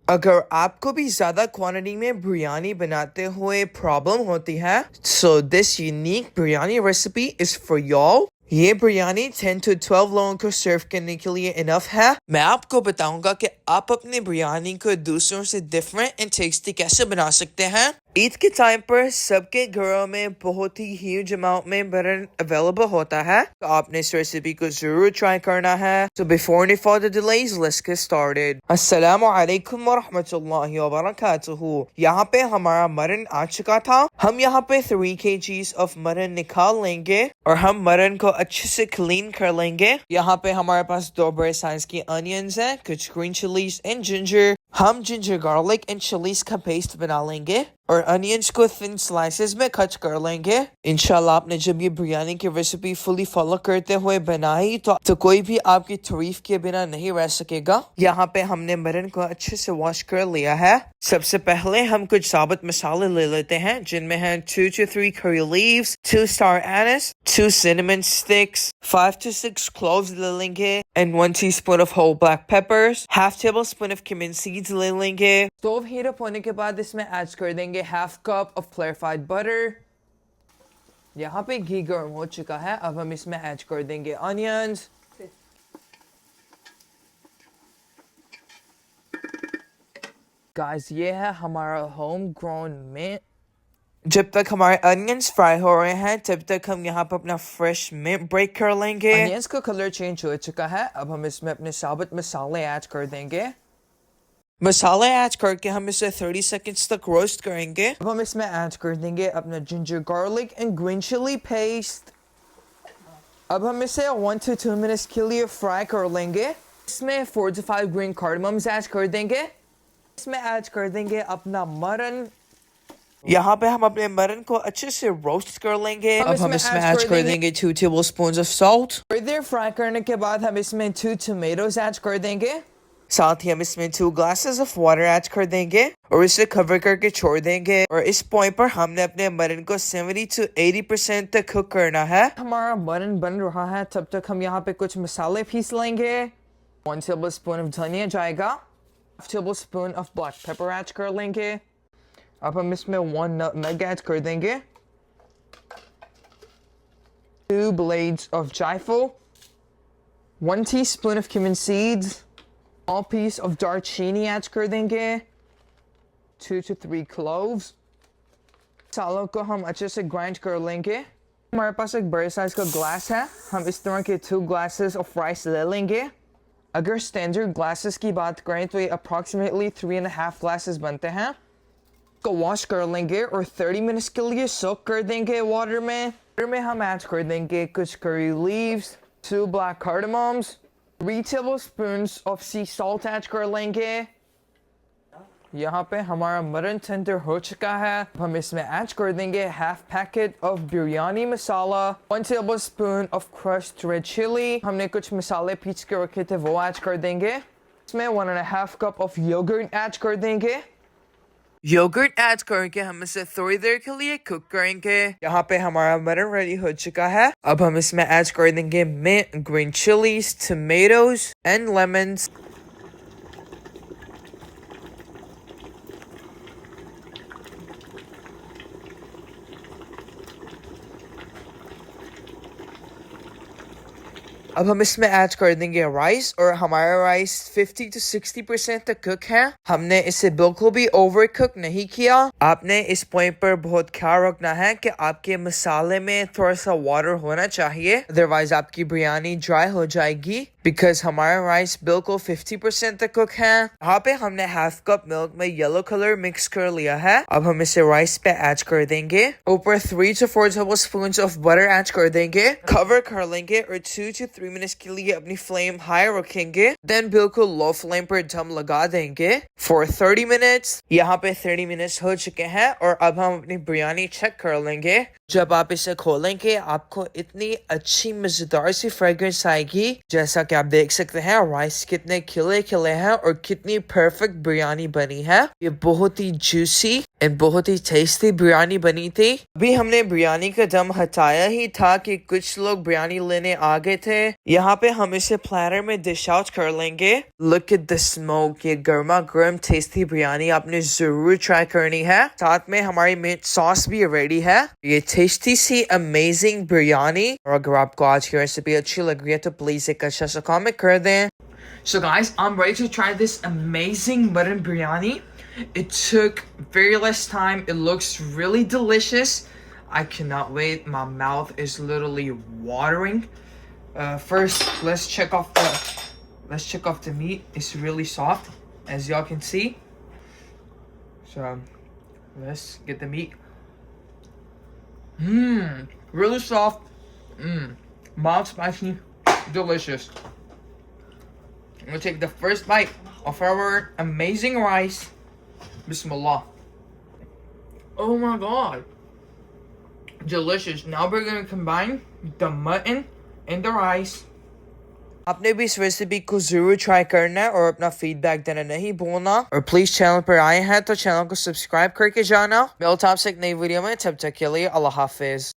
अगर आपको भी ज़्यादा क्वांटिटी में बिरयानी बनाते हुए प्रॉब्लम होती है, so this unique biryani recipe is for y'all. ये बिरयानी 10 to 12 लोगों को सर्व करने के लिए इनफ है। मैं आपको बताऊंगा कि आप अपने बिरयानी को दूसरों से डिफरेंट एंड टेस्टी कैसे बना सकते हैं। ईद के टाइम पर सबके घरों में बहुत ही ह्यूज अमाउंट में मटन अवेलेबल होता है, तो आपने इस रेसिपी को जरूर ट्राई करना है। So before any further delays, let's get started. अस्सलाम वालेकुम वरहमतुल्लाहि वबरकातुहू। यहाँ पे हमारा मटन आ चुका था। हम यहाँ पे 3 kgs ऑफ मटन निकाल लेंगे और हम मटन को अच्छे से क्लीन कर लेंगे। यहाँ पे हमारे पास 2 बड़े साइज की अनियंस हैं, कुछ ग्रीन चिलीज एंड जिंजर। हम जिंजर गार्लिक एंड चिलीज का पेस्ट बना लेंगे और अनियंस को थिन स्लाइसेस में कट कर लेंगे। इंशाल्लाह आपने जब ये बिरयानी की रेसिपी फुली फॉलो करते हुए बनाई तो कोई भी आपकी तारीफ के बिना नहीं रह सकेगा। यहाँ पे हमने मटन को अच्छे से वॉश कर लिया है। सबसे पहले हम कुछ साबुत मसाले ले लेते हैं, जिनमें हैं 2 to 3 curry leaves, 2 star anise, 2 cinnamon sticks, 5 to 6 cloves ले लेंगे and 1 teaspoon of whole black peppers, half tablespoon of cumin seeds ले लेंगे। स्टोव हीट अप होने के बाद इसमें ऐड कर देंगे half cup of clarified butter। यहाँ पे घी गर्म हो चुका है, अब हम इसमें ऐड कर देंगे ऑनियंस। गाइस, ये है हमारा होम ग्रोन मिंट। जब तक हमारे अनियंस फ्राई हो रहे हैं तब तक हम यहाँ पर अपना फ्रेश मिंट ब्रेक कर लेंगे। अनियंस का कलर चेंज हो चुका है, अब हम इसमें अपने साबुत मसाले ऐड कर देंगे। मसाले ऐड करके हम इसे 30 सेकंड्स तक रोस्ट करेंगे। अब हम इसमें ऐड कर देंगे अपना ginger garlic and green chilli paste. अब हम इसे 1 to 2 मिनट्स के लिए फ्राई कर लेंगे। इसमें 4 to 5 ग्रीन कार्डमम्स ऐड कर देंगे। इसमें ऐड कर देंगे अपना मटन। यहाँ पे हम अपने मटन को अच्छे से रोस्ट कर लेंगे। अब हम इसमें ऐड कर देंगे 2 tablespoons of salt। थोड़ी देर फ्राई करने के बाद हम इसमें 2 tomatoes ऐड कर देंगे। साथ ही हम इसमें 2 glasses of water ऐड कर देंगे और इसे कवर करके छोड़ देंगे। और इस पॉइंट पर हमने अपने मटन को 70 to 80% तक कुक करना है। हमारा मटन बन रहा है, तब तक हम यहाँ पे कुछ मसाले पीस लेंगे। 1 tablespoon of धनिया जाएगा, 1 tablespoon of black pepper add कर लेंगे। अब हम इसमें 1 nutmeg ऐड कर देंगे, 2 blades of जायफल, 1 teaspoon of cumin seeds, small piece of दालचीनी ऐड कर देंगे, 2 to 3 cloves। मसालों को हम अच्छे से ग्राइंड कर लेंगे। हमारे पास एक बड़े साइज का ग्लास है, हम इस तरह के 2 glasses of राइस ले लेंगे। अगर स्टैंडर्ड ग्लासेस की बात करें तो ये अप्रॉक्सीमेटली 3.5 glasses बनते हैं। को वॉश कर लेंगे और 30 मिनट्स के लिए सोक कर देंगे वाटर में। वाटर में हम ऐड कर देंगे कुछ curry leaves, 2 black cardamoms, 3 tablespoons of sea salt add कर लेंगे। यहाँ पे हमारा मटन टेंडर हो चुका है, हम इसमें ऐड कर देंगे half packet of biryani masala, 1 tablespoon of crushed red chili। हमने कुछ मसाले पीस के रखे थे वो ऐड कर देंगे। इसमें 1.5 cup of yogurt ऐड कर देंगे। योगर्ट ऐड करके हम इसे थोड़ी देर के लिए कुक करेंगे। यहाँ पे हमारा मटन रेडी हो चुका है, अब हम इसमें ऐड कर देंगे mint, green chillies, tomatoes and lemons. अब हम इसमें ऐड कर देंगे राइस और हमारा राइस 50 to 60% तक कुक है। हमने इसे बिल्कुल भी ओवर कुक नहीं किया। आपने इस पॉइंट पर बहुत ख्याल रखना है कि आपके मसाले में थोड़ा सा वाटर होना चाहिए, अदरवाइज आपकी बिरयानी ड्राई हो जाएगी। बिकॉज हमारा राइस बिल्कुल 50% तक कुक है। यहाँ पे हमने हाफ कप मिल्क में येलो कलर मिक्स कर लिया है। अब हम इसे राइस पे ऐड कर देंगे। ऊपर 3 to 4 tablespoons of butter add कर देंगे, कवर कर लेंगे और 2 to 3 मिनट्स के लिए अपनी फ्लेम हाई रखेंगे। देन बिल्कुल लो फ्लेम पर दम लगा देंगे फॉर 30 मिनट्स। यहाँ पे 30 मिनट्स हो चुके हैं और अब हम अपनी बिरयानी चेक कर लेंगे। जब आप इसे खोलेंगे आपको इतनी अच्छी मजेदार सी फ्रेग्रेंस आएगी। जैसा कि आप देख सकते हैं राइस कितने खिले खिले हैं और कितनी परफेक्ट बिरयानी बनी है। ये बहुत ही जूसी एंड बहुत ही टेस्टी बिरयानी बनी थी। अभी हमने बिरयानी का दम हटाया ही था कि कुछ लोग बिरयानी लेने आ गए थे। यहाँ पे हम इसे प्लेटर में डिश आउट कर लेंगे। लुक एट द स्मोक, ये गर्मा गर्म टेस्टी बिरयानी आपने जरूर ट्राई करनी है। साथ में हमारी मिंट सॉस भी रेडी है। ये टेस्टी सी अमेजिंग बिरयानी। और अगर आपको आज की रेसिपी अच्छी लग रही है तो प्लीज एक अच्छा सा कमेंट कर दें। So guys, I'm ready to try this amazing mutton biryani. It took very less time. It looks really delicious. I cannot wait. My mouth is literally watering. First, let's check off the meat. It's really soft, as y'all can see. So let's get the meat. Really soft. Mild spicy, delicious. I'm gonna take the first bite of our amazing rice. Bismillah. Oh my god. Delicious. Now we're gonna combine the mutton and the rice. आपने भी इस recipe को जरूर try करना है और अपना feedback देना नहीं भूलना। और प्लीज चैनल पर आए हैं तो चैनल को सब्सक्राइब करके जाना। मिलता हूं आपसे एक नई वीडियो में, तब तक के लिए अल्लाह हाफिज।